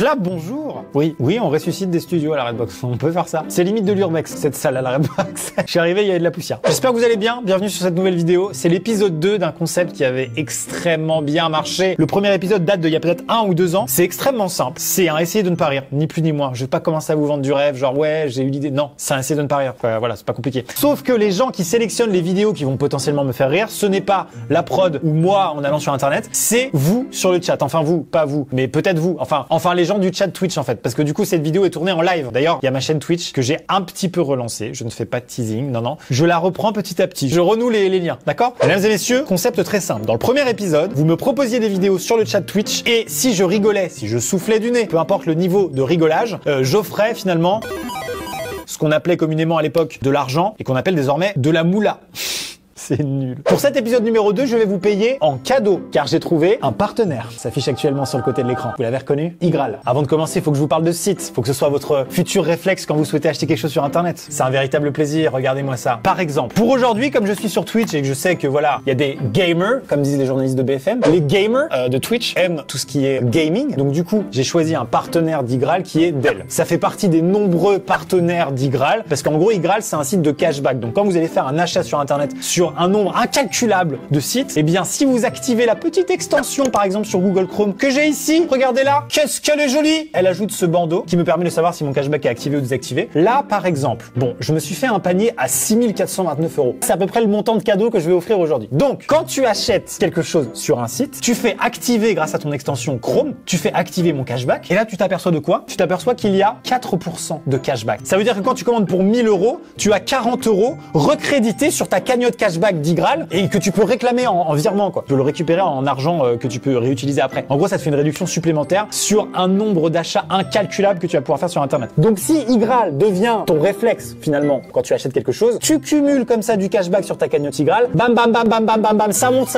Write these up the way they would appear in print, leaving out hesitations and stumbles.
là, bonjour. Oui, on ressuscite des studios à la Redbox. On peut faire ça. C'est limite de l'urbex, cette salle à la Redbox. Je suis arrivé, il y avait de la poussière. J'espère que vous allez bien. Bienvenue sur cette nouvelle vidéo. C'est l'épisode 2 d'un concept qui avait extrêmement bien marché. Le premier épisode date d'il y a peut-être 1 ou 2 ans. C'est extrêmement simple. C'est un essayer de ne pas rire, ni plus ni moins. Je vais pas commencer à vous vendre du rêve, genre ouais, j'ai eu l'idée. Non, c'est un essayer de ne pas rire. Voilà, c'est pas compliqué. Sauf que les gens qui sélectionnent les vidéos qui vont potentiellement me faire rire, ce n'est pas la prod ou moi en allant sur internet, c'est vous sur le chat. Enfin vous, pas vous, mais peut-être vous. Enfin les gens du chat Twitch en fait. Parce que du coup cette vidéo est tournée en live. D'ailleurs, il y a ma chaîne Twitch que j'ai un petit peu relancée. Je ne fais pas de teasing, non. Je la reprends petit à petit. Je renoue les liens, d'accord? Mesdames et messieurs, concept très simple. Dans le premier épisode, vous me proposiez des vidéos sur le chat Twitch et si je rigolais, si je soufflais du nez, peu importe le niveau de rigolage, j'offrais finalement ce qu'on appelait communément à l'époque de l'argent et qu'on appelle désormais de la moula. C'est nul. Pour cet épisode numéro 2, je vais vous payer en cadeau, car j'ai trouvé un partenaire. Ça s'affiche actuellement sur le côté de l'écran. Vous l'avez reconnu? Igral. Avant de commencer, il faut que je vous parle de ce site. Il faut que ce soit votre futur réflexe quand vous souhaitez acheter quelque chose sur Internet. C'est un véritable plaisir, regardez-moi ça. Par exemple, pour aujourd'hui, comme je suis sur Twitch et que je sais que voilà, il y a des gamers, comme disent les journalistes de BFM, les gamers de Twitch aiment tout ce qui est gaming. Donc du coup, j'ai choisi un partenaire d'Igral qui est Dell. Ça fait partie des nombreux partenaires d'Igral, parce qu'en gros, Igral, c'est un site de cashback. Donc quand vous allez faire un achat sur Internet sur un nombre incalculable de sites, et bien si vous activez la petite extension par exemple sur Google Chrome que j'ai ici, regardez là, qu'est-ce qu'elle est jolie, elle ajoute ce bandeau qui me permet de savoir si mon cashback est activé ou désactivé. Là par exemple, bon, je me suis fait un panier à 6429 €. C'est à peu près le montant de cadeau que je vais offrir aujourd'hui. Donc quand tu achètes quelque chose sur un site, tu fais activer grâce à ton extension Chrome, tu fais activer mon cashback et là tu t'aperçois de quoi? Tu t'aperçois qu'il y a 4% de cashback. Ça veut dire que quand tu commandes pour 1000 €, tu as 40 € recrédités sur ta cagnotte cashback d'Igral et que tu peux réclamer en virement quoi. Tu peux le récupérer en argent que tu peux réutiliser après. En gros, ça te fait une réduction supplémentaire sur un nombre d'achats incalculable que tu vas pouvoir faire sur Internet. Donc si Igral devient ton réflexe finalement quand tu achètes quelque chose, tu cumules comme ça du cashback sur ta cagnotte Igral, bam bam bam bam bam bam bam, ça monte.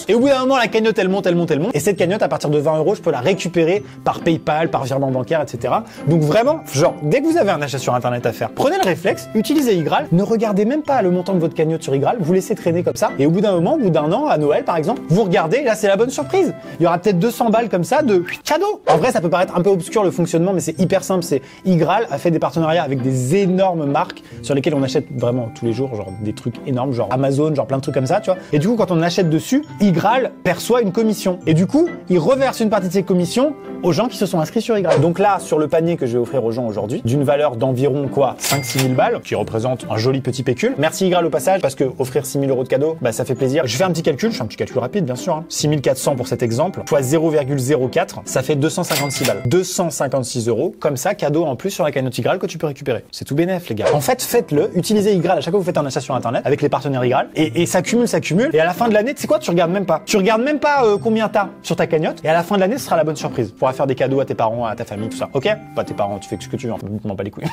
Et au bout d'un moment, la cagnotte elle monte. Et cette cagnotte à partir de 20 €, je peux la récupérer par PayPal, par virement bancaire, etc. Donc vraiment, genre dès que vous avez un achat sur Internet à faire, prenez le réflexe, utilisez Igral, ne regardez même pas le montant de votre cagnotte sur Igral, vous laissez traîner comme ça et au bout d'un moment, au bout d'un an, à Noël par exemple, vous regardez, là c'est la bonne surprise. Il y aura peut-être 200 balles comme ça de cadeaux. En vrai, ça peut paraître un peu obscur le fonctionnement, mais c'est hyper simple. C'est Igral a fait des partenariats avec des énormes marques sur lesquelles on achète vraiment tous les jours, genre des trucs énormes, genre Amazon, genre plein de trucs comme ça, tu vois. Et du coup, quand on achète dessus, Igral perçoit une commission. Et du coup, il reverse une partie de ces commissions aux gens qui se sont inscrits sur Igral. Donc là, sur le panier que je vais offrir aux gens aujourd'hui, d'une valeur d'environ quoi, 5-6 000 balles, qui représente un joli petit pécule. Merci Igral au passage, parce que offrir 6 000 € de cadeau, bah ça fait plaisir. Je fais un petit calcul, je fais un petit calcul rapide bien sûr. Hein. 6 400 pour cet exemple, fois 0,04, ça fait 256 balles. 256 €, comme ça, cadeau en plus sur la cagnotte Igral que tu peux récupérer. C'est tout bénef les gars. En fait, faites-le, utilisez Igral à chaque fois que vous faites un achat sur Internet avec les partenaires Igral et ça cumule. Et à la fin de l'année, tu sais quoi, tu regardes même pas. Tu regardes même pas combien t'as sur ta cagnotte et à la fin de l'année, ce sera la bonne surprise. Tu pourras faire des cadeaux à tes parents, à ta famille, tout ça. Ok? Pas tes parents, tu fais ce que tu veux, m'en pas les couilles.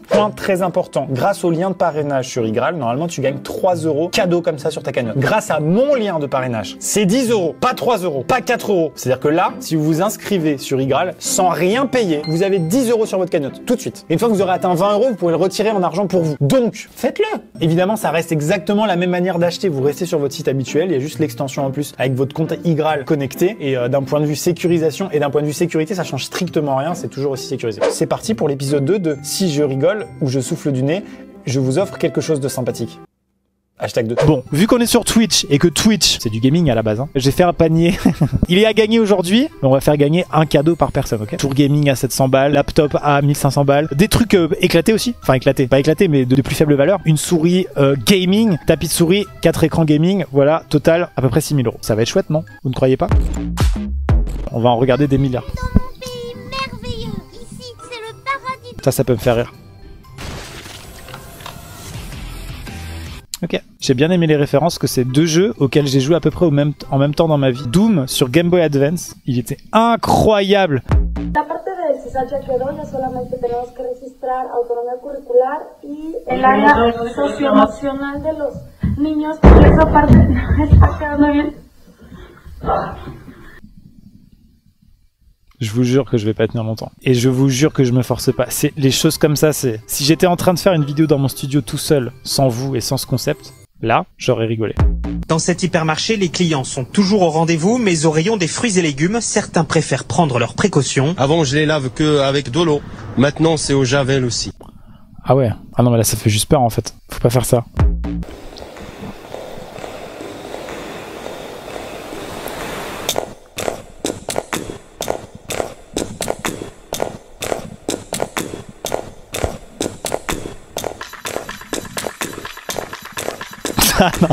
Point très important, grâce au lien de parrainage sur Igral, normalement tu gagnes 3 € cadeau comme ça sur ta cagnotte. Grâce à mon lien de parrainage, c'est 10 €, pas 3 €, pas 4 €. C'est-à-dire que là, si vous vous inscrivez sur Igral, sans rien payer, vous avez 10 € sur votre cagnotte, tout de suite. Et une fois que vous aurez atteint 20 €, vous pouvez le retirer en argent pour vous. Donc, faites-le! Évidemment, ça reste exactement la même manière d'acheter. Vous restez sur votre site habituel, il y a juste l'extension en plus avec votre compte Igral connecté. Et d'un point de vue sécurisation et d'un point de vue sécurité, ça change strictement rien, c'est toujours aussi sécurisé. C'est parti pour l'épisode 2 de Si je rigole ou je souffle du nez, je vous offre quelque chose de sympathique. Hashtag 2. Bon, vu qu'on est sur Twitch et que Twitch, c'est du gaming à la base, hein, j'ai fait un panier. Il est à gagner aujourd'hui, mais on va faire gagner un cadeau par personne, ok? Tour gaming à 700 balles, laptop à 1500 balles, des trucs éclatés aussi, enfin éclatés, pas éclatés, mais de plus faible valeur. Une souris gaming, tapis de souris, 4 écrans gaming, voilà, total à peu près 6 000 €. Ça va être chouette, non? Vous ne croyez pas? On va en regarder des milliards. Merveilleux, ici, c'est le paradis. Ça peut me faire rire. Ok, j'ai bien aimé les références que c'est 2 jeux auxquels j'ai joué à peu près en même temps dans ma vie. Doom sur Game Boy Advance, il était incroyable. La parte de si Sacha quedó, ya solamente tenemos que registrar autonomía curricular y el área socioemocional de los niños, porque esa parte no está quedando bien. Je vous jure que je vais pas tenir longtemps. Et je vous jure que je me force pas. C'est les choses comme ça, c'est... Si j'étais en train de faire une vidéo dans mon studio tout seul, sans vous et sans ce concept, là, j'aurais rigolé. Dans cet hypermarché, les clients sont toujours au rendez-vous, mais au rayon des fruits et légumes, certains préfèrent prendre leurs précautions. Avant, je les lave que avec de l'eau. Maintenant, c'est au javel aussi. Ah ouais. Ah non, mais là, ça fait juste peur, en fait. Faut pas faire ça. Ah non.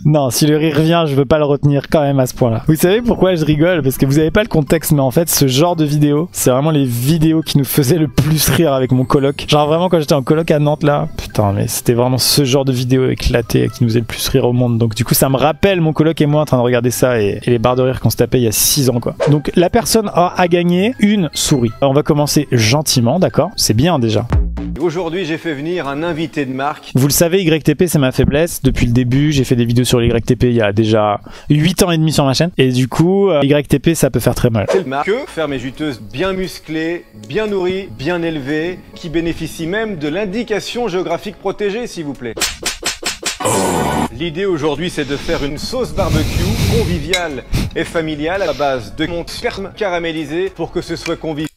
Non, si le rire vient, je veux pas le retenir quand même à ce point-là. Vous savez pourquoi je rigole? Parce que vous avez pas le contexte, mais en fait, ce genre de vidéo, c'est vraiment les vidéos qui nous faisaient le plus rire avec mon coloc. Genre vraiment, quand j'étais en coloc à Nantes, là, putain, mais c'était vraiment ce genre de vidéo éclatée qui nous faisait le plus rire au monde. Donc du coup, ça me rappelle mon coloc et moi en train de regarder ça et les barres de rire qu'on se tapait il y a 6 ans, quoi. Donc la personne a gagné une souris. Alors, on va commencer gentiment, d'accord? C'est bien déjà. Aujourd'hui, j'ai fait venir un invité de marque. Vous le savez, YTP, c'est ma faiblesse. Depuis le début, j'ai fait des vidéos sur les YTP il y a déjà 8 ans et demi sur ma chaîne. Et du coup, YTP, ça peut faire très mal. C'est une marque ferme et juteuse bien musclée, bien nourrie, bien élevée, qui bénéficie même de l'indication géographique protégée, s'il vous plaît. L'idée aujourd'hui, c'est de faire une sauce barbecue conviviale et familiale à base de sperme caramélisé pour que ce soit convivial.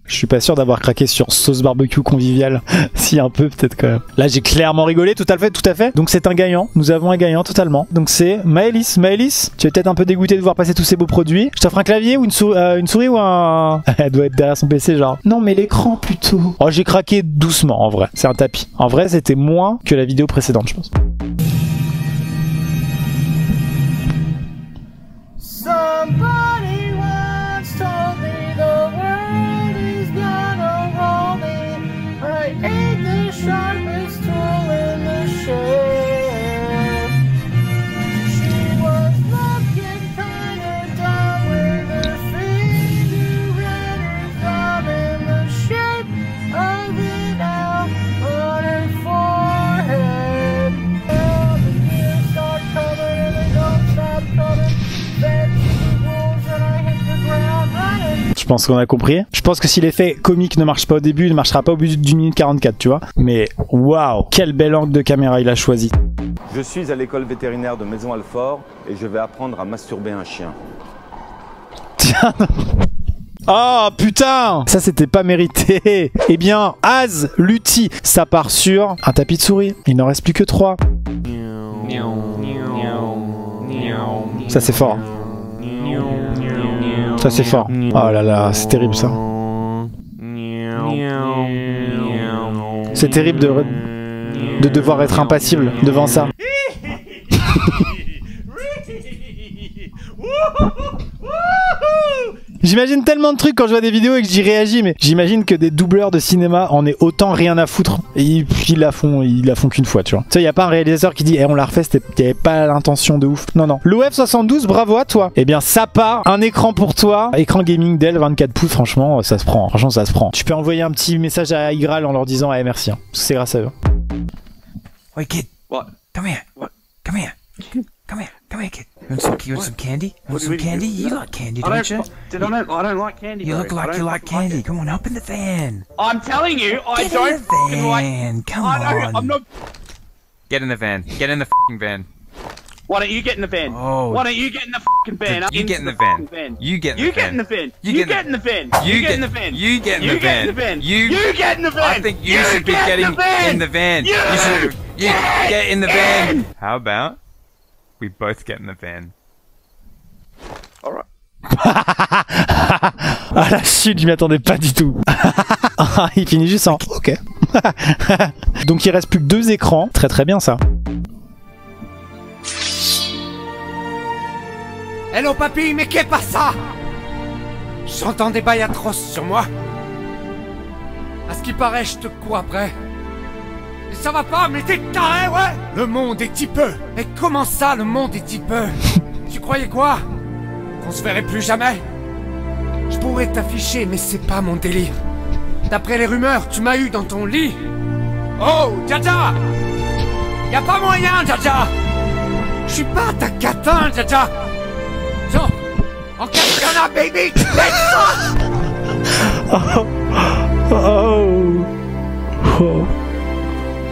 Je suis pas sûr d'avoir craqué sur sauce barbecue conviviale. Si, un peu peut-être quand même. Là, j'ai clairement rigolé, tout à fait. Donc c'est un gagnant. Nous avons un gagnant totalement. Donc c'est Maëlys. Maëlys, tu es peut-être un peu dégoûté de voir passer tous ces beaux produits. Je t'offre un clavier ou une souris ou un... Elle doit être derrière son PC genre. Non, mais l'écran plutôt. Oh, j'ai craqué doucement en vrai. C'est un tapis. En vrai, c'était moins que la vidéo précédente, je pense. Somebody once told me the world is gonna roll me. I ain't the sharpest tool in the shed. She was looking kinda dumb with her finger and her thumb in the shape of an L on her forehead. Well, the years start coming and they don't stop coming. Je pense qu'on a compris. Je pense que si l'effet comique ne marche pas au début, il ne marchera pas au bout d'une minute 44, tu vois. Mais waouh, quel bel angle de caméra il a choisi. Je suis à l'école vétérinaire de Maison-Alfort et je vais apprendre à masturber un chien. Tiens. Oh putain, ça c'était pas mérité. Eh bien, Az Lutti, ça part sur un tapis de souris. Il n'en reste plus que 3. Ça c'est fort. Ça c'est fort. Oh là là, c'est terrible ça. C'est terrible de devoir être impassible devant ça. J'imagine tellement de trucs quand je vois des vidéos et que j'y réagis, mais j'imagine que des doubleurs de cinéma en aient autant rien à foutre. Et ils la font qu'une fois, tu vois. Tu sais, y a pas un réalisateur qui dit on la refait, t'avais pas l'intention de ouf. Non, non. L'OF72, bravo à toi. Eh bien, ça part. Un écran pour toi. Écran gaming Dell 24 pouces, franchement, ça se prend. Franchement, ça se prend. Tu peux envoyer un petit message à Igral en leur disant merci, hein, parce que c'est grâce à eux. Wait, kid. What? Come here. What? Come here. Come here, kid. You want some candy? You want some candy? You like candy, don't you? I don't like candy. You look like you like candy. Come on, open the van. I'm telling you, I Get don't in the fucking like. van. Come on. I'm not. Get in the van. Get in the f***ing van. Why don't you get in the van? Oh. Why don't you get in the fucking van? You get in the van. You get in the van. You get in the van. You You get get in the van. You get in the get van. You get in the van. You get in the van. I think you should be getting in the van. You should. You get in the van. How about we both get in the van? Alright. Ah la chute, je m'y attendais pas du tout. Il finit juste en ok. Donc il reste plus que 2 écrans. Très très bien ça. Hello papy, mais qu'est pas ça? J'entends des bails atroces sur moi. À ce qui paraît, je te cours après. Et ça va pas, mais t'es taré, ouais? Le monde est typeux. Et comment ça, le monde est typeux? Tu croyais quoi? Qu'on se verrait plus jamais? Je pourrais t'afficher, mais c'est pas mon délire. D'après les rumeurs, tu m'as eu dans ton lit. Oh, Jaja! Y'a pas moyen, Jaja! Je suis pas ta catin, Jaja! Genre, en katana, baby! Let's go! Oh. Oh.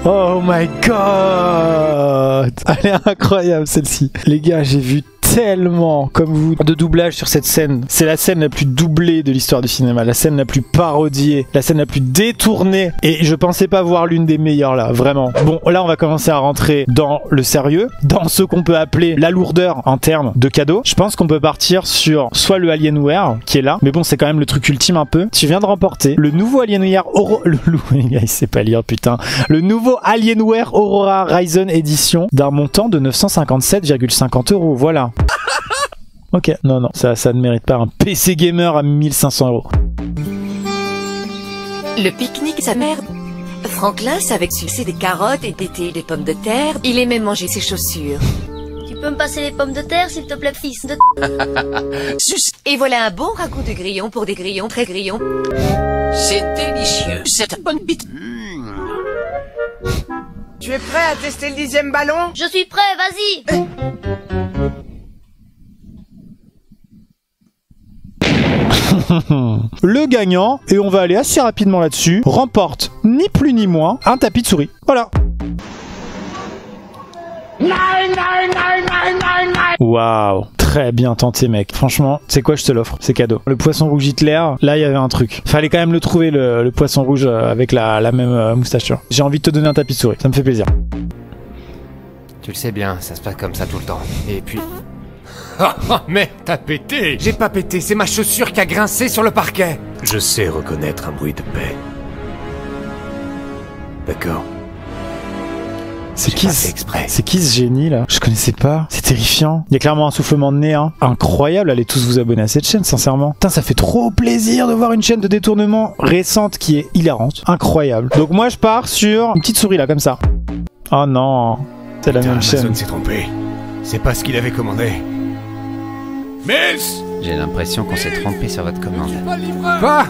Oh my god! Elle est incroyable celle-ci. Les gars, j'ai vu tellement, comme vous, de doublage sur cette scène. C'est la scène la plus doublée de l'histoire du cinéma, la scène la plus parodiée, la scène la plus détournée. Et je pensais pas voir l'une des meilleures là, vraiment. Bon, là on va commencer à rentrer dans le sérieux, dans ce qu'on peut appeler la lourdeur en termes de cadeaux. Je pense qu'on peut partir sur soit le Alienware qui est là, mais bon c'est quand même le truc ultime un peu. Tu viens de remporter le nouveau Alienware il sait pas lire putain. Le nouveau Alienware Aurora Ryzen Edition d'un montant de 957,50 €. Voilà. Ok, non, ça ne mérite pas un PC gamer à 1500 €. Le pique-nique, sa merde. Franklin, c'est avec succès des carottes et d'été des pommes de terre. Il aimait manger ses chaussures. Tu peux me passer les pommes de terre, s'il te plaît, fils de... Et voilà un bon ragoût de grillons pour des grillons très grillons. C'est délicieux, cette bonne bite. Tu es prêt à tester le 10e ballon? Je suis prêt, vas-y. Le gagnant, et on va aller assez rapidement là-dessus, remporte ni plus ni moins un tapis de souris. Voilà. Waouh, très bien tenté mec. Franchement, c'est quoi, je te l'offre, c'est cadeau. Le poisson rouge Hitler, là il y avait un truc. Fallait quand même le trouver, le poisson rouge avec la même moustache. J'ai envie de te donner un tapis de souris, ça me fait plaisir. Tu le sais bien, ça se passe comme ça tout le temps. Et puis... Mais t'as pété! J'ai pas pété, c'est ma chaussure qui a grincé sur le parquet. Je sais reconnaître un bruit de paix. D'accord. C'est qui ce génie là? Je connaissais pas. C'est terrifiant. Il y a clairement un soufflement de nez. Hein. Incroyable, allez tous vous abonner à cette chaîne, sincèrement. Putain, ça fait trop plaisir de voir une chaîne de détournement récente qui est hilarante. Incroyable. Donc moi je pars sur une petite souris là, comme ça. Oh non, c'est la même chaîne. Amazon s'est trompé. C'est pas ce qu'il avait commandé. Miss! J'ai l'impression qu'on s'est trompé sur votre commande. Quoi?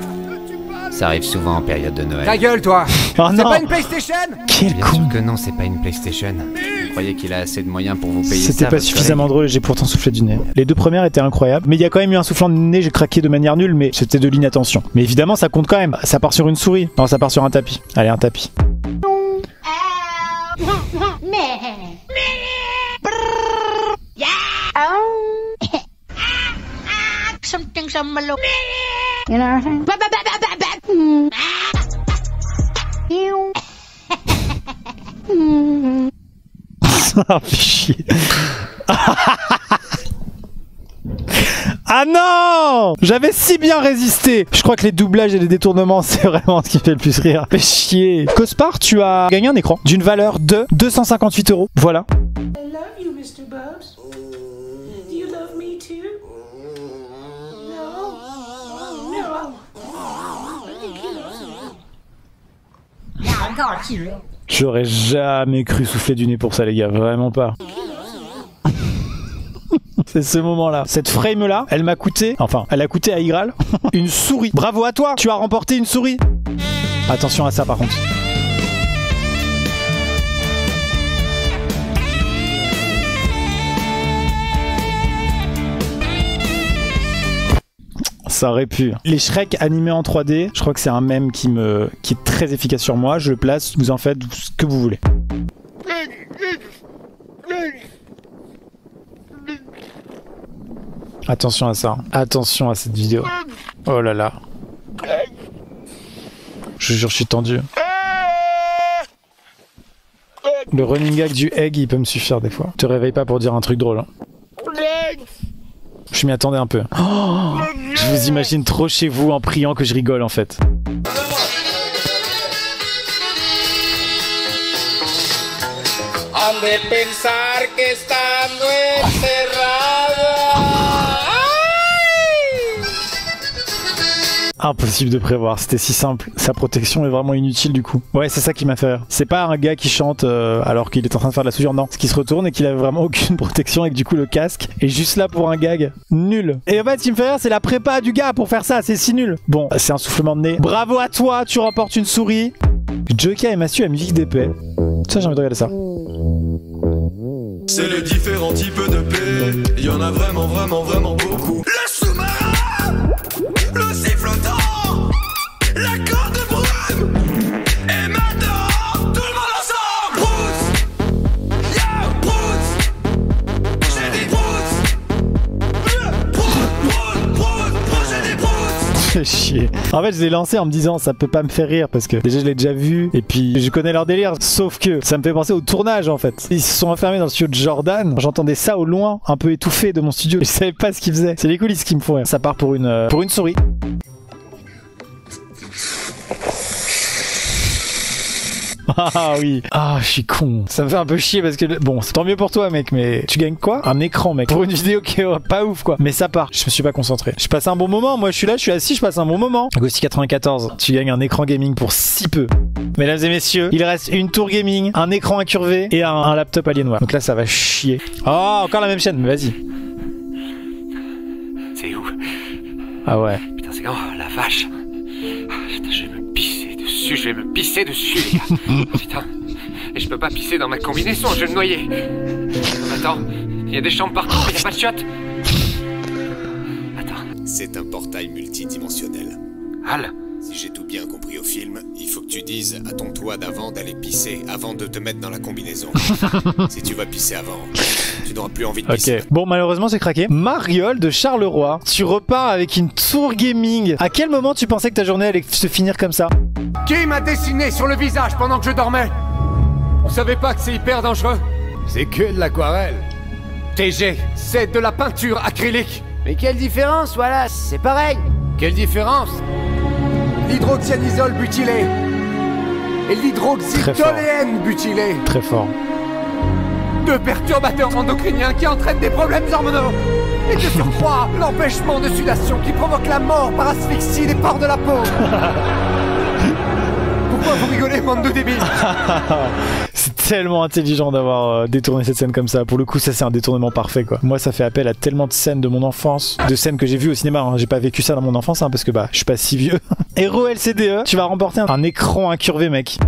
Ça arrive souvent en période de Noël. Ta gueule, toi! Oh c'est non. pas une PlayStation? Quel Bien con! sûr que non, c'est pas une PlayStation. Vous croyez qu'il a assez de moyens pour vous payer ça? C'était pas suffisamment drôle, j'ai pourtant soufflé du nez. Les deux premières étaient incroyables, mais il y a quand même eu un soufflant de nez, j'ai craqué de manière nulle, mais c'était de l'inattention. Mais évidemment, ça compte quand même. Ça part sur une souris. Non, ça part sur un tapis. Allez, un tapis. Something some malo. You know what I'm saying? Ah, fais chier. Ah non! J'avais si bien résisté. Je crois que les doublages et les détournements, c'est vraiment ce qui fait le plus rire. Fais chier. Cospar, tu as gagné un écran d'une valeur de 258 €. Voilà. I love you, Mr. Bubs. Do you love me too? No. No. J'aurais jamais cru souffler du nez pour ça, les gars. Vraiment pas. C'est ce moment-là. Cette frame-là, elle m'a coûté, enfin, elle a coûté à Igral une souris. Bravo à toi, tu as remporté une souris. Attention à ça par contre. Ça aurait pu. Les Shrek animés en 3D, je crois que c'est un mème qui est très efficace sur moi. Je le place, vous en faites ce que vous voulez. Attention à ça. Attention à cette vidéo. Oh là là. Je jure, je suis tendu. Le running gag du egg, il peut me suffire des fois. Te réveille pas pour dire un truc drôle. Hein. Je m'y attendais un peu. Oh, je vous imagine trop chez vous en priant que je rigole en fait. Han de pensar que estando encerrada. Impossible de prévoir, c'était si simple. Sa protection est vraiment inutile du coup. Ouais, c'est ça qui m'a fait rire. C'est pas un gars qui chante alors qu'il est en train de faire de la soudure, non. Ce qui se retourne et qu'il a vraiment aucune protection et que du coup le casque est juste là pour un gag. Nul. Et en fait, ce qui me fait rire, c'est la prépa du gars pour faire ça, c'est si nul. Bon, c'est un soufflement de nez. Bravo à toi, tu remportes une souris. Joka et Mathieu à musique d'épée. Ça, j'ai envie de regarder ça. C'est les différents types de paix. Il y en a vraiment, vraiment, vraiment beaucoup. Le sous-marin, le sifflotant, la corde de brume, et maintenant fait chier. En fait, je l'ai lancé en me disant ça peut pas me faire rire parce que déjà je l'ai déjà vu et puis je connais leur délire. Sauf que ça me fait penser au tournage en fait. Ils se sont enfermés dans le studio de Jordan. J'entendais ça au loin, un peu étouffé de mon studio. Je savais pas ce qu'ils faisaient. C'est les coulisses qui me font rire. Ça part pour une souris. Ah oui. Ah, je suis con. Ça me fait un peu chier parce que... Bon, c'est tant mieux pour toi, mec, mais tu gagnes quoi? Un écran, mec. Pour une vidéo qui est pas ouf, quoi. Mais ça part. Je me suis pas concentré. Je passe un bon moment. Moi, je suis là, je suis assis, je passe un bon moment. Ghosty 94. Tu gagnes un écran gaming pour si peu. Mesdames et messieurs, il reste une tour gaming, un écran incurvé et un laptop Alienware. Donc là, ça va chier. Oh, encore la même chaîne, mais vas-y. C'est où? Ah ouais. Putain, c'est grand, la vache. Putain, je vais me pisser dessus, je vais me pisser dessus, les gars. Putain. Et je peux pas pisser dans ma combinaison, je vais me noyer. Attends, il y a des chambres partout, mais il y a pas de chiottes. Attends. C'est un portail multidimensionnel. Al. Si j'ai tout bien compris au film, il faut que tu dises à ton toi d'avant d'aller pisser avant de te mettre dans la combinaison. Si tu vas pisser avant, tu n'auras plus envie de pisser. Ok. Bon, malheureusement, c'est craqué. Mariole de Charleroi, tu repars avec une tour gaming. À quel moment tu pensais que ta journée allait se finir comme ça? Qui m'a dessiné sur le visage pendant que je dormais? Vous savez pas que c'est hyper dangereux? C'est que de l'aquarelle. TG, c'est de la peinture acrylique. Mais quelle différence, voilà, c'est pareil. Quelle différence? L'hydroxyanisole butylé et l'hydroxytoléenne butylé. Très fort. Deux perturbateurs endocriniens qui entraînent des problèmes hormonaux. Et de surcroît, l'empêchement de sudation qui provoque la mort par asphyxie des pores de la peau. Pourquoi vous rigolez, bande de débiles? C'est tellement intelligent d'avoir détourné cette scène comme ça. Pour le coup, ça c'est un détournement parfait, quoi. Moi, ça fait appel à tellement de scènes de mon enfance, de scènes que j'ai vues au cinéma. Hein. J'ai pas vécu ça dans mon enfance, hein, parce que bah, je suis pas si vieux. Hero LCDE, tu vas remporter un écran incurvé, mec.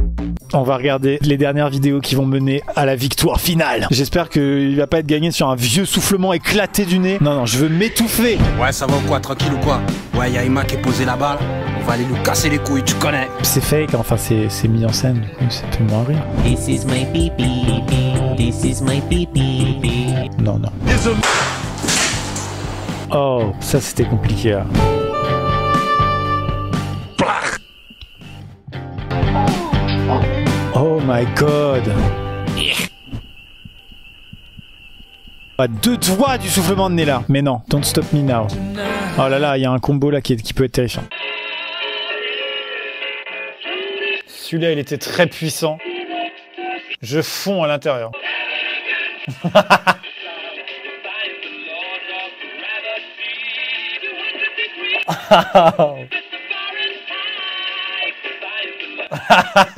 On va regarder les dernières vidéos qui vont mener à la victoire finale. J'espère qu'il va pas être gagné sur un vieux soufflement éclaté du nez. Non, non, je veux m'étouffer. Ouais, ça va ou quoi? Tranquille ou quoi? Ouais, y'a Emma qui est posé là-bas. Là. On va aller nous casser les couilles, tu connais. C'est fake, enfin c'est mis en scène, du coup ça fait moins rire. This is my pee-pee, this is my pee-pee. Non, non. Oh, ça c'était compliqué là. Oh my god. À deux doigts du soufflement de nez là. Mais non, don't stop me now. Oh là là, il y a un combo là qui peut être terrifiant. Celui-là, il était très puissant. Je fonds à l'intérieur.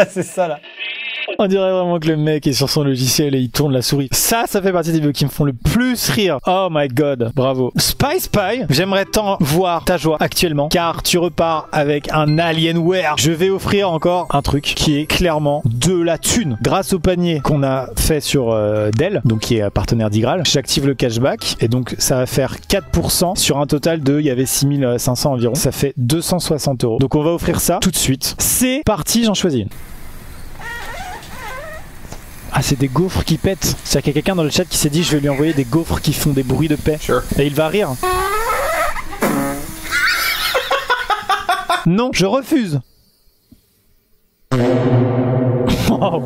C'est ça là. On dirait vraiment que le mec est sur son logiciel et il tourne la souris. Ça fait partie des vidéos qui me font le plus rire. Oh my god, bravo. Spy, j'aimerais tant voir ta joie actuellement, car tu repars avec un Alienware. Je vais offrir encore un truc qui est clairement de la thune. Grâce au panier qu'on a fait sur Dell, donc qui est partenaire d'Igral, j'active le cashback et donc ça va faire 4% sur un total de, il y avait 6500 environ. Ça fait 260 €. Donc on va offrir ça tout de suite. C'est parti, j'en choisis une. Ah, c'est des gaufres qui pètent. C'est-à-dire qu'il y a quelqu'un dans le chat qui s'est dit je vais lui envoyer des gaufres qui font des bruits de paix. Sure. Et il va rire. Non, je refuse. Oh.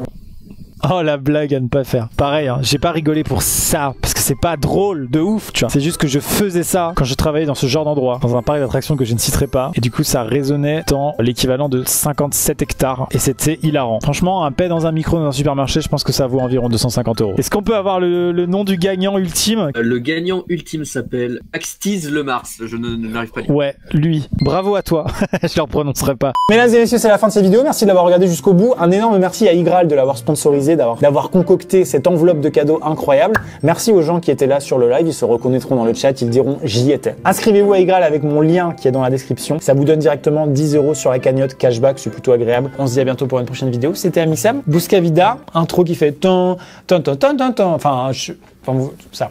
Oh la blague à ne pas faire. Pareil, hein, j'ai pas rigolé pour ça, parce que c'est pas drôle de ouf, tu vois. C'est juste que je faisais ça quand je travaillais dans ce genre d'endroit, dans un parc d'attractions que je ne citerai pas. Et du coup, ça résonnait dans l'équivalent de 57 hectares. Et c'était hilarant. Franchement, un paix dans un micro dans un supermarché, je pense que ça vaut environ 250 €. Est-ce qu'on peut avoir le nom du gagnant ultime? Le gagnant ultime s'appelle Axtiz Le Mars. Je n'arrive pas à dire. Ouais, lui. Bravo à toi. Je le prononcerai pas. Mesdames et messieurs, c'est la fin de cette vidéo. Merci de l'avoir regardé jusqu'au bout. Un énorme merci à Igral de l'avoir sponsorisé, d'avoir concocté cette enveloppe de cadeaux incroyable. Merci aux gens qui étaient là sur le live, ils se reconnaîtront dans le chat, ils diront j'y étais. Inscrivez-vous à Igral avec mon lien qui est dans la description. Ça vous donne directement 10 € sur la cagnotte cashback, c'est plutôt agréable. On se dit à bientôt pour une prochaine vidéo. C'était Amissam, Bouscavida, intro qui fait tan tan tan tan tan tan. Enfin, ça.